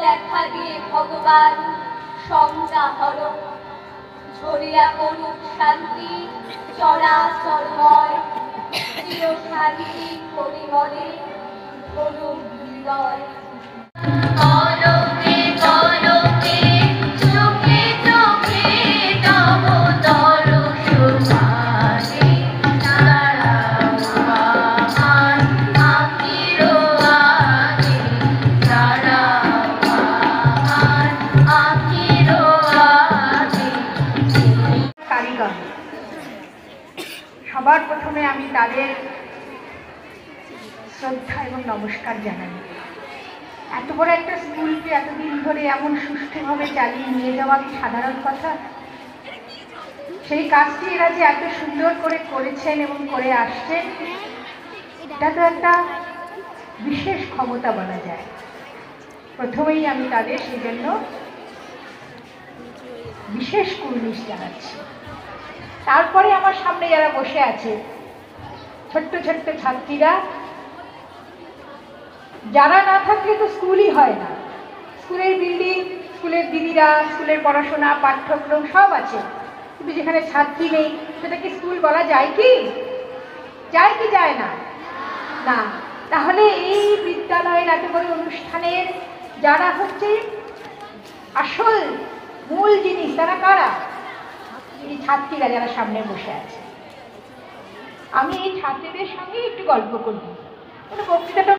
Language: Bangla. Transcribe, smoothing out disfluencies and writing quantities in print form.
দেখা দিয়ে ভগবান সংজ্ঞা হর ঝরিয়া করুক শান্তি চরাচরময় চির শান্তি পরিমলে করুক হৃদয়। সবার প্রথমে আমি তাদের শ্রদ্ধা এবং নমস্কার জানাই। এত বড় একটা স্কুলকে এতদিন ধরে এমন সুষ্ঠুভাবে চালিয়ে নিয়ে যাওয়া কি সাধারণ কথা? সেই কাজটি এরা যে এত সুন্দর করে করেছেন এবং করে আসছেন, এটা তো একটা বিশেষ ক্ষমতা বলা যায়। প্রথমেই আমি তাদের সেজন্য বিশেষ কুর্নিশ জানাচ্ছি। তারপরে আমার সামনে যারা বসে আছে ছোট্ট ছোট্ট ছাত্রীরা, যারা না থাকলে তো স্কুলই হয় না। স্কুলের বিল্ডিং, স্কুলের দিদিরা, স্কুলের পড়াশোনা, পাঠ্যক্রম সব আছে, কিন্তু যেখানে ছাত্রী নেই সেটাকে স্কুল বলা যায় কি? যায় কি যায় না? না। তাহলে এই বিদ্যালয়ের এত বড় অনুষ্ঠানের যারা হচ্ছে আসল মূল জিনিস, তারা কারা? এই ছাত্রীরা যারা সামনে বসে আছে। আমি এই ছাত্রীদের সঙ্গে একটু গল্প করব, কোনো বক্তৃতাটা